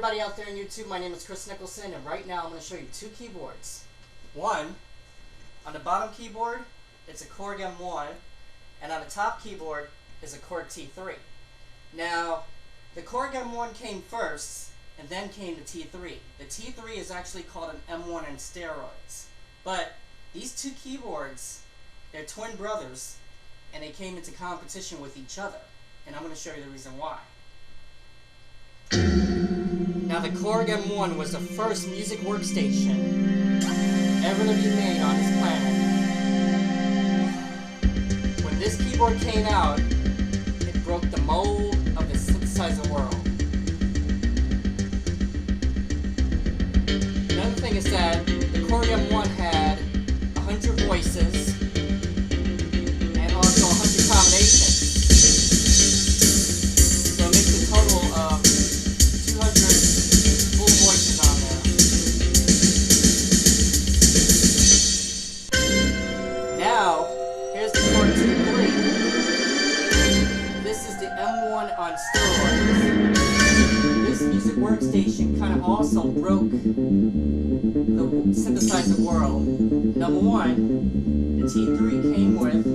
everybody out there on YouTube, my name is Kris Nicholson, and right now I'm going to show you two keyboards. One, on the bottom keyboard, it's a Korg M1, and on the top keyboard is a Korg T3. Now, the Korg M1 came first, and then came the T3. The T3 is actually called an M1 on steroids. But these two keyboards, they're twin brothers, and they came into competition with each other. And I'm going to show you the reason why. Now, the Korg M1 was the first music workstation ever to be made on this planet. When this keyboard came out, it broke the mold of the synthesizer world. Another thing is that the Korg M1 had 100 voices and also 100 combinations. So it makes a total of 200 full voices on there. Now, here's the Korg T3. This is the M1 on steroids. This music workstation kind of also broke the synthesizer world. Number one, the T3 came with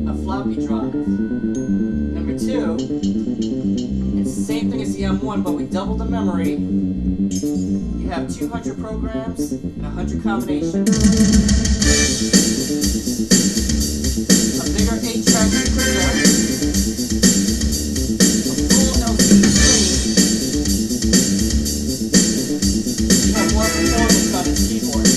a floppy drive. Number two, it's the same thing as the M1, but we doubled the memory. You have 200 programs and 100 combinations. A bigger 8-track speaker. A full LCD screen. You have more performance on this keyboard.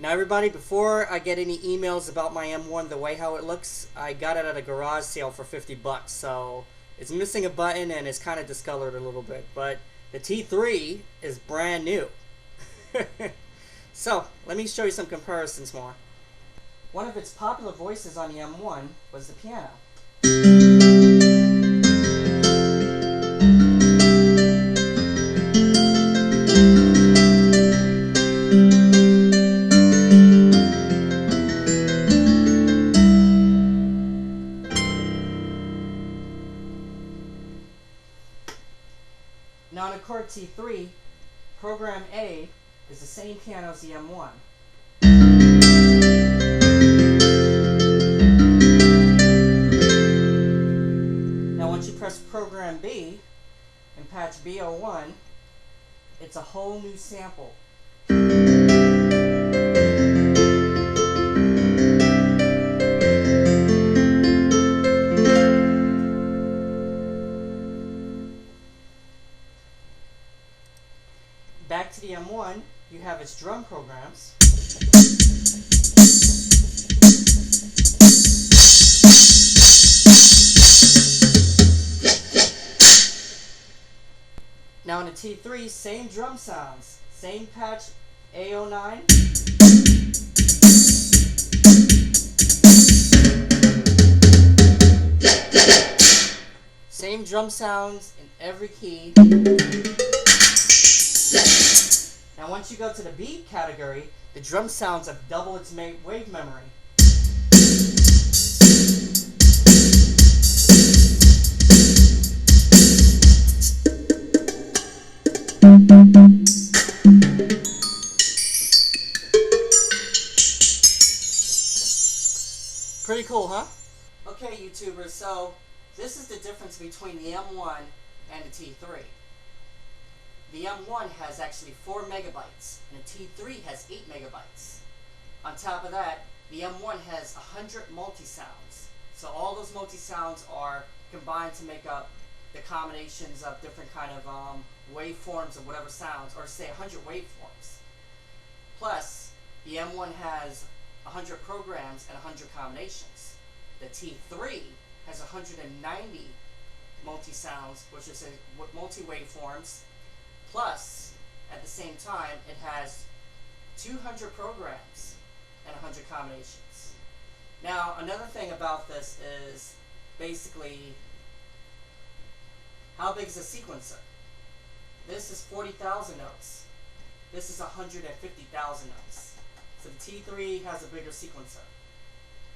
Now everybody, before I get any emails about my M1, the way how it looks, I got it at a garage sale for 50 bucks, so it's missing a button and it's kind of discolored a little bit, but the T3 is brand new. So, let me show you some comparisons more. One of its popular voices on the M1 was the piano. Now on the Korg T3, Program A is the same piano as the M1. Now once you press Program B and patch B01, it's a whole new sample. Back to the M1, you have its drum programs. Now in the T3, same drum sounds, same patch A09. Same drum sounds in every key. Now once you go to the B category, the drum sounds have double its wave memory. Pretty cool, huh? Okay, YouTubers, so this is the difference between the M1 and the T3. The M1 has actually 4 megabytes, and the T3 has 8 megabytes. On top of that, the M1 has 100 multi-sounds. So all those multi-sounds are combined to make up the combinations of different kind of waveforms of whatever sounds, or say 100 waveforms. Plus, the M1 has 100 programs and 100 combinations. The T3 has 190 multi-sounds, which is multi-waveforms. Plus, at the same time, it has 200 programs and 100 combinations. Now, another thing about this is basically how big is a sequencer? This is 40,000 notes. This is 150,000 notes. So the T3 has a bigger sequencer.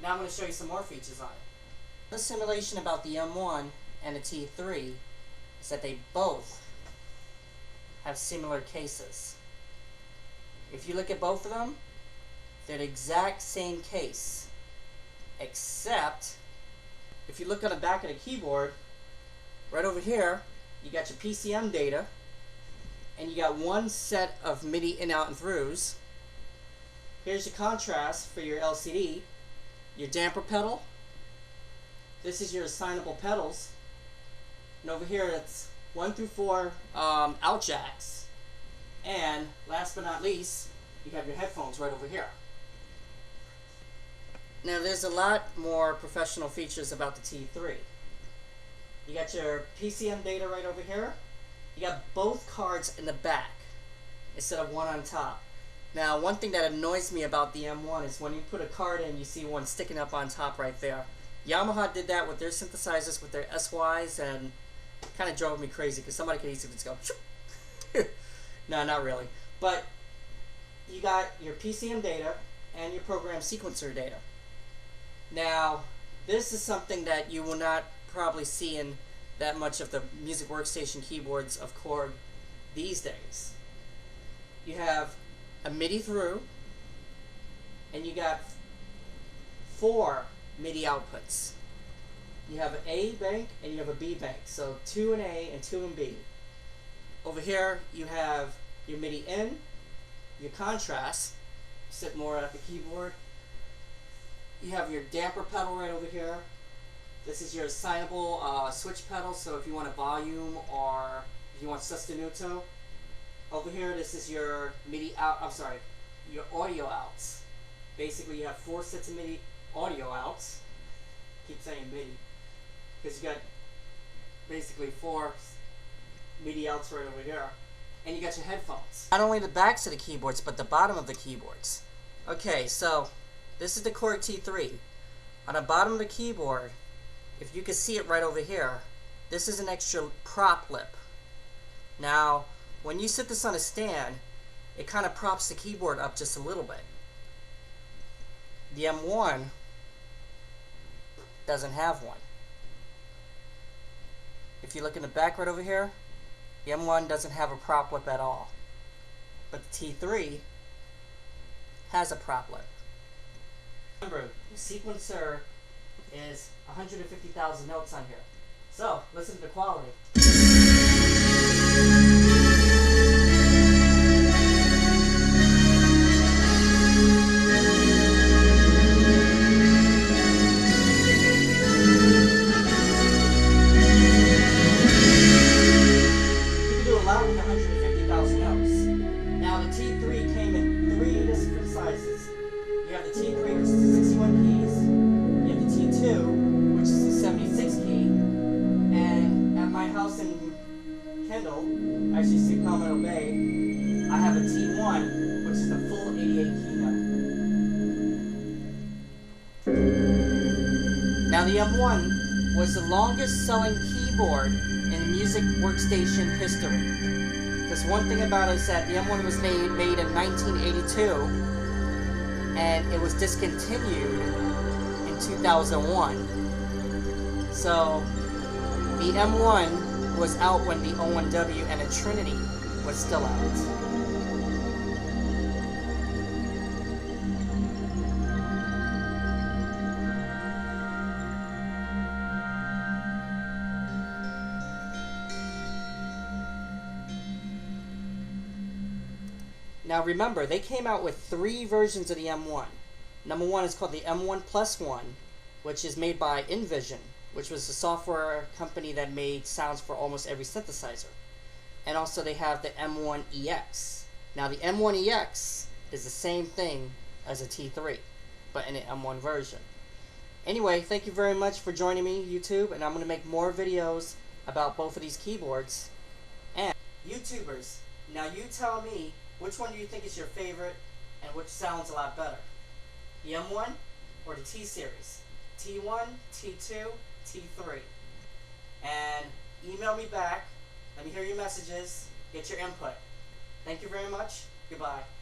Now I'm going to show you some more features on it. The simulation about the M1 and the T3 is that they both have similar cases. If you look at both of them, they're the exact same case, except if you look on the back of the keyboard, right over here, you got your PCM data, and you got one set of MIDI in, out, and throughs. Here's your contrast for your LCD, your damper pedal. This is your assignable pedals. And over here, it's 1 through 4 out jacks. And last but not least, you have your headphones right over here. Now there's a lot more professional features about the T3. You got your PCM data right over here. You got both cards in the back instead of one on top. Now one thing that annoys me about the M1 is when you put a card in, you see one sticking up on top right there. Yamaha did that with their synthesizers, with their SYs, and kind of drove me crazy because somebody could easily just go no, not really. But you got your PCM data and your program sequencer data. Now this is something that you will not probably see in that much of the music workstation keyboards of Korg these days. You have a MIDI through, and you got 4 MIDI outputs. You have an A bank and you have a B bank, so 2 in A and 2 in B. Over here you have your MIDI in, your contrast, sit more at the keyboard. You have your damper pedal right over here. This is your assignable switch pedal, so if you want a volume or if you want sostenuto. Over here, this is your MIDI out, your audio outs. Basically, you have 4 sets of MIDI audio outs. Keep saying MIDI, because you got basically 4 MIDI outs right over here. And you got your headphones. Not only the backs of the keyboards, but the bottom of the keyboards. Okay, so this is the Korg T3. On the bottom of the keyboard, if you can see it right over here, this is an extra prop lip. Now, when you sit this on a stand, it kind of props the keyboard up just a little bit. The M1 doesn't have one. If you look in the back right over here, the M1 doesn't have a prop lip at all. But the T3 has a prop lip. Remember, the sequencer is 150,000 notes on here. So, listen to the quality. You can do a lot with 150,000 notes. Now, the T3 came in 3 different sizes. You have the T3, which is the 61 keys. You have the T2, which is the 76 key. And at my house in Kendall, actually see Palmetto Bay, I have a T1, which is the full 88 key note. Now the M1 was the longest selling keyboard in music workstation history. Because one thing about it is that the M1 was made in 1982, and it was discontinued in 2001. So the M1 was out when the O1W and the Trinity was still out. Now remember, they came out with 3 versions of the M1. Number 1 is called the M1 Plus 1, which is made by Envision, which was a software company that made sounds for almost every synthesizer. And also they have the M1EX. Now the M1EX is the same thing as a T3, but in an M1 version. Anyway, thank you very much for joining me, YouTube, and I'm going to make more videos about both of these keyboards. And YouTubers, now you tell me, which one do you think is your favorite and which sounds a lot better? The M1 or the T-Series? T1, T2, T3. And email me back. Let me hear your messages. Get your input. Thank you very much. Goodbye.